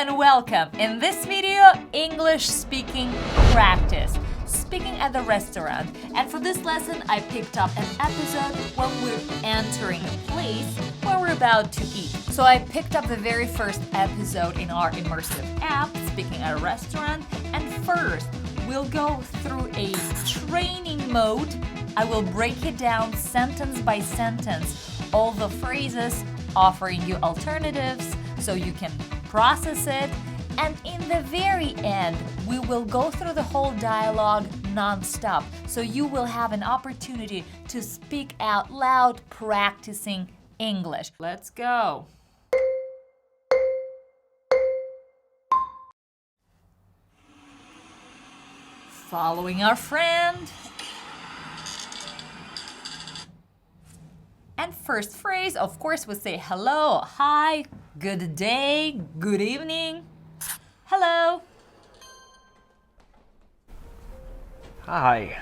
and welcome. In this video, English speaking practice. Speaking at the restaurant. And for this lesson, I picked up an episode when we're entering a place where we're about to eat. So I picked up the very first episode in our immersive app, Speaking at a Restaurant. And first, we'll go through a training mode. I will break it down sentence by sentence, all the phrases, offering you alternatives so you can process it. And in the very end, we will go through the whole dialogue non-stop. So you will have an opportunity to speak out loud, practicing English. Let's go. Following our friend. And first phrase, of course, we say hello, hi, good day, good evening. Hello. Hi.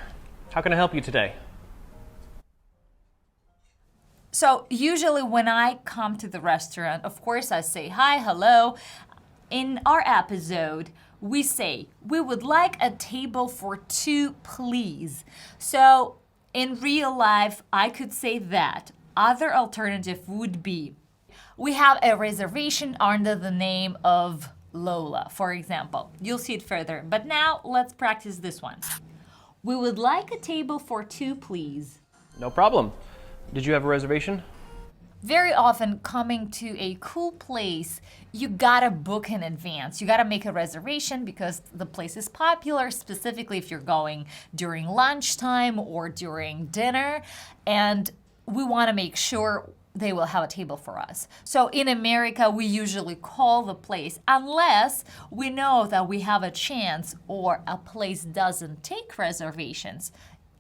How can I help you today? So usually when I come to the restaurant, of course, I say hi, hello. In our episode, we say, we would like a table for two, please. So in real life, I could say that. Other alternative would be, we have a reservation under the name of Lola, for example. You'll see it further, but now let's practice this one. We would like a table for two, please. No problem. Did you have a reservation? Very often, coming to a cool place, you gotta book in advance. You gotta make a reservation because the place is popular, specifically if you're going during lunchtime or during dinner, and we wanna make sure they will have a table for us. So in America, we usually call the place unless we know that we have a chance or a place doesn't take reservations.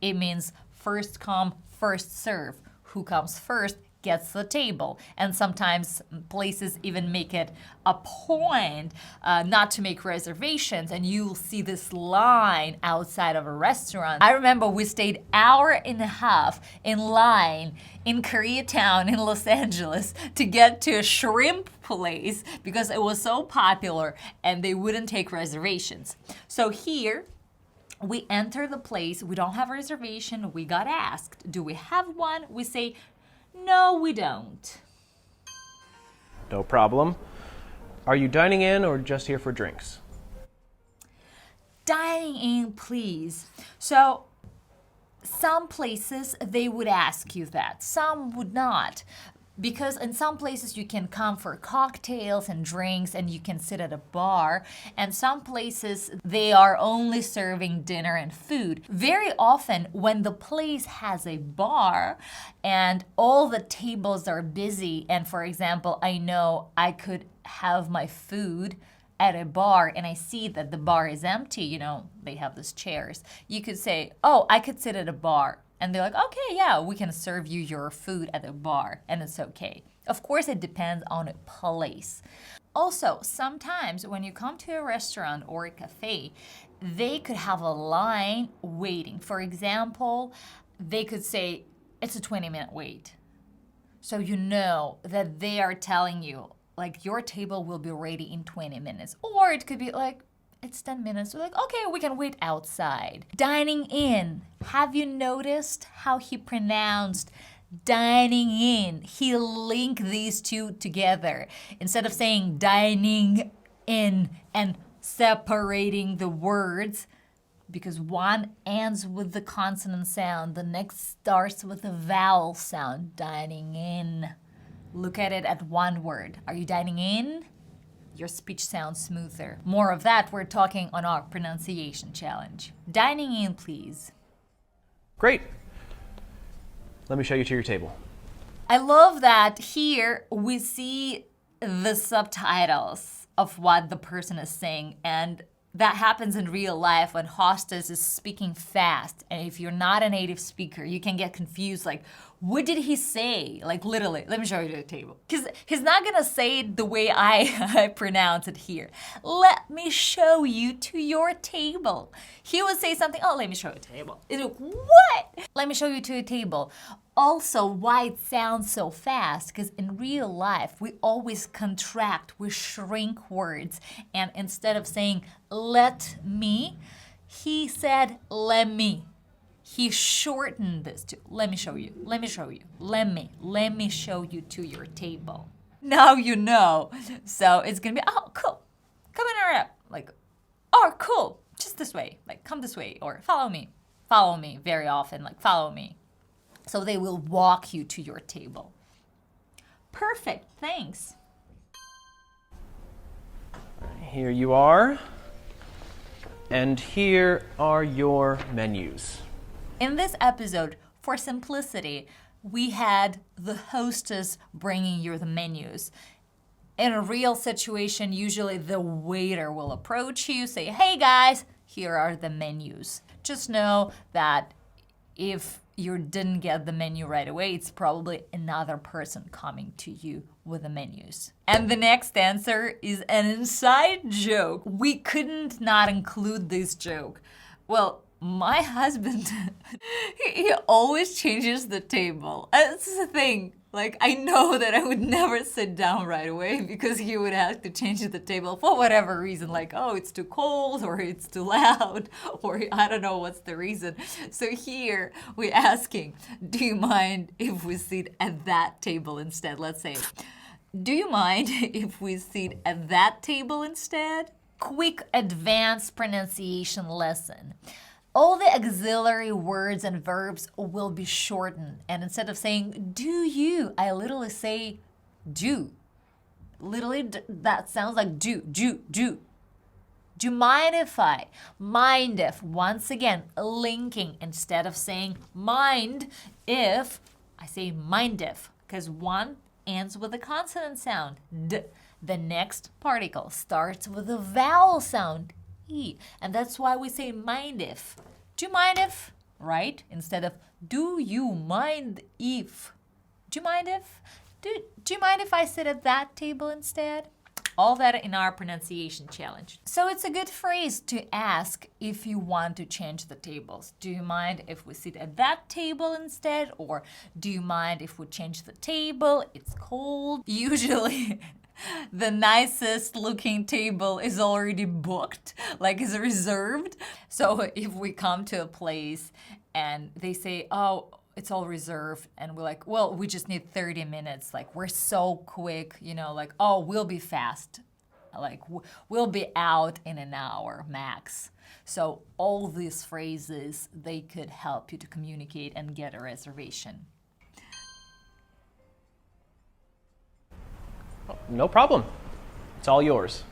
It means first come, first serve. Who comes first gets the table. And sometimes places even make it a point not to make reservations, and you'll see this line outside of a restaurant. I remember we stayed hour and a half in line in Koreatown in Los Angeles to get to a shrimp place because it was so popular and they wouldn't take reservations. So here, we enter the place, we don't have a reservation, we got asked, do we have one? We say, no, we don't. No problem. Are you dining in or just here for drinks? Dining in, please. So some places they would ask you that, some would not. Because in some places you can come for cocktails and drinks and you can sit at a bar, and some places they are only serving dinner and food. Very often when the place has a bar and all the tables are busy, and for example, I know I could have my food at a bar and I see that the bar is empty, you know, they have these chairs. You could say, oh, I could sit at a bar. And they're like, okay, yeah, we can serve you your food at the bar, and it's okay. Of course, it depends on a place. Also, sometimes when you come to a restaurant or a cafe, they could have a line waiting. For example, they could say, it's a 20-minute wait. So you know that they are telling you, like, your table will be ready in 20 minutes. Or it could be like, it's 10 minutes. We're like, okay, we can wait outside. Dining in. Have you noticed how he pronounced dining in? He linked these two together. Instead of saying dining in and separating the words, because one ends with the consonant sound, the next starts with the vowel sound. Dining in. Look at it at one word. Are you dining in? Your speech sounds smoother. More of that, we're talking on our pronunciation challenge. Dining in, please. Great. Let me show you to your table. I love that here we see the subtitles of what the person is saying, and that happens in real life when hostess is speaking fast, and if you're not a native speaker, you can get confused, like, what did he say? Like, literally, let me show you the table. Because he's not gonna say it the way I pronounce it here. Let me show you to your table. He would say something, oh, let me show you a table. It's like, what? Let me show you to a table. also why it sounds so fast, because in real life, we always contract, we shrink words. And instead of saying, let me, he said, let me. He shortened this to, let me show you, let me show you, let me show you to your table. Now you know. So it's gonna be, oh, cool, come in our app. Like, oh, cool, just this way, like, come this way, or follow me very often, like, follow me. So they will walk you to your table. Perfect, thanks. Here you are. And here are your menus. In this episode, for simplicity, we had the hostess bringing you the menus. In a real situation, usually the waiter will approach you, say, hey guys, here are the menus. Just know that if you didn't get the menu right away, it's probably another person coming to you with the menus. And the next answer is an inside joke. We couldn't not include this joke. Well, my husband, he always changes the table. That's the thing. Like, I know that I would never sit down right away because he would have to change the table for whatever reason. Like, oh, it's too cold, or it's too loud, or I don't know what's the reason. So here, we're asking, do you mind if we sit at that table instead? Let's say, do you mind if we sit at that table instead? Quick advanced pronunciation lesson. All the auxiliary words and verbs will be shortened. And instead of saying, do you, I literally say, do. Literally, that sounds like do. Do you mind if I? Mind if, once again, linking. Instead of saying mind if, I say mind if. Because one ends with a consonant sound, d. The next particle starts with a vowel sound, E. And that's why we say mind if. Do you mind if, right? Instead of do you mind if. Do you mind if? Do you mind if I sit at that table instead? All that in our pronunciation challenge. So it's a good phrase to ask if you want to change the tables. Do you mind if we sit at that table instead? Or do you mind if we change the table? It's cold. Usually the nicest looking table is already booked, like is reserved. So if we come to a place and they say, oh, it's all reserved, and we're like, well, we just need 30 minutes. Like, we're so quick, you know, like, oh, we'll be fast. Like, we'll be out in an hour max. So all these phrases, they could help you to communicate and get a reservation. No problem. It's all yours.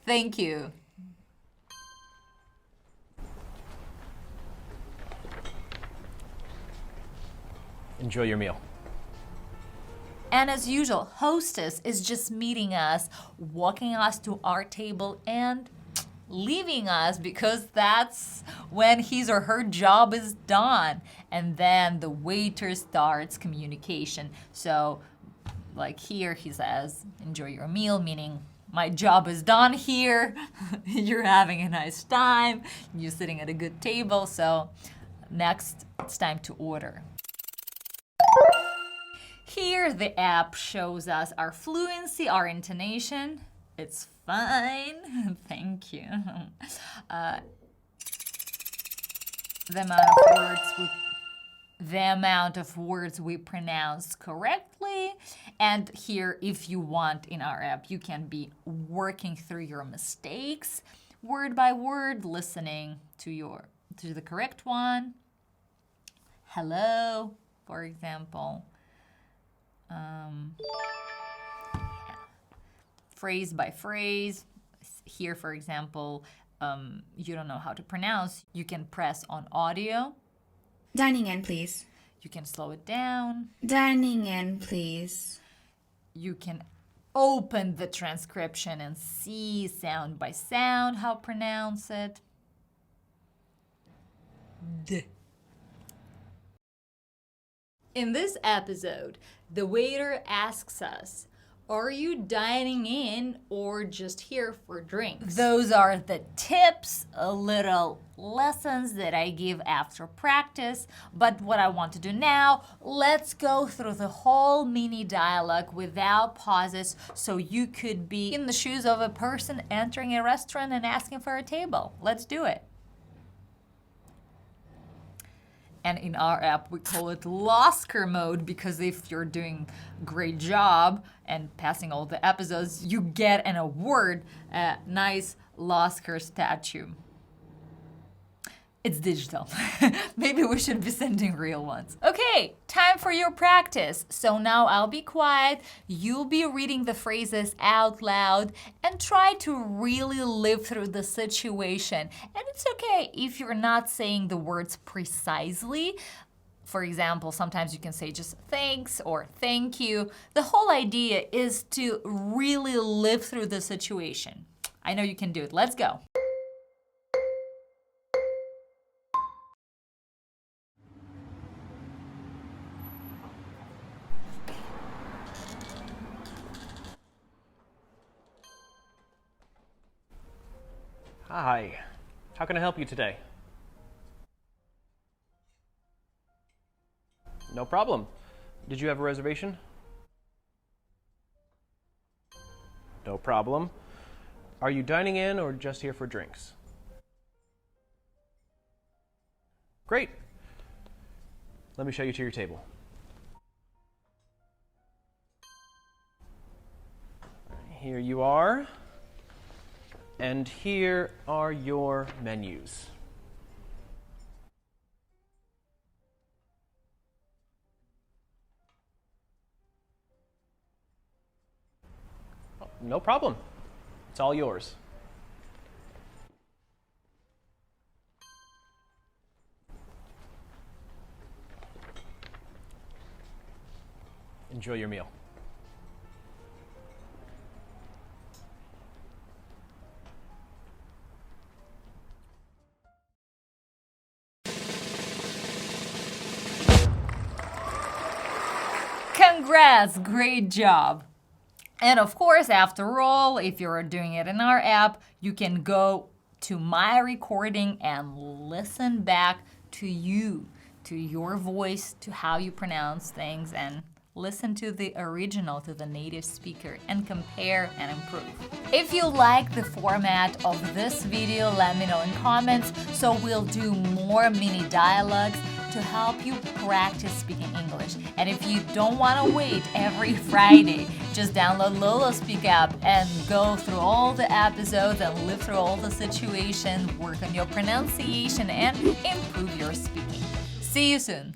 Thank you. Enjoy your meal. And as usual, hostess is just meeting us, walking us to our table, and leaving us, because that's when his or her job is done. And then the waiter starts communication. So, like here, he says, enjoy your meal, meaning my job is done here. You're having a nice time. You're sitting at a good table. So next, it's time to order. Here, the app shows us our fluency, our intonation. It's fine. Thank you. The amount of words we pronounce correctly. And here, if you want in our app, you can be working through your mistakes, word by word, listening to the correct one. Hello, for example. Phrase by phrase. Here, for example, you don't know how to pronounce. You can press on audio. Dining in, please. You can slow it down. Dining in, please. You can open the transcription and see sound by sound how to pronounce it. D. In this episode, the waiter asks us, Are you dining in or just here for drinks? Those are the tips, little lessons that I give after practice. But what I want to do now, let's go through the whole mini dialogue without pauses so you could be in the shoes of a person entering a restaurant and asking for a table. Let's do it. And in our app, we call it Losker mode because if you're doing a great job and passing all the episodes, you get an award, a nice Losker statue. It's digital. Maybe we should be sending real ones. Okay, time for your practice. So now I'll be quiet. You'll be reading the phrases out loud and try to really live through the situation. And it's okay if you're not saying the words precisely. For example, sometimes you can say just thanks or thank you. The whole idea is to really live through the situation. I know you can do it. Let's go. Hi. How can I help you today? No problem. Did you have a reservation? No problem. Are you dining in or just here for drinks? Great. Let me show you to your table. Here you are. And here are your menus. Oh, no problem. It's all yours. Enjoy your meal. Congrats, great job. And of course, after all, if you're doing it in our app, you can go to my recording and listen back to you, to your voice, to how you pronounce things, and listen to the original, to the native speaker, and compare and improve. If you like the format of this video, let me know in comments so we'll do more mini dialogues to help you practice speaking English. And if you don't want to wait every Friday, just download Lolo Speak app and go through all the episodes and live through all the situations, work on your pronunciation, and improve your speaking. See you soon.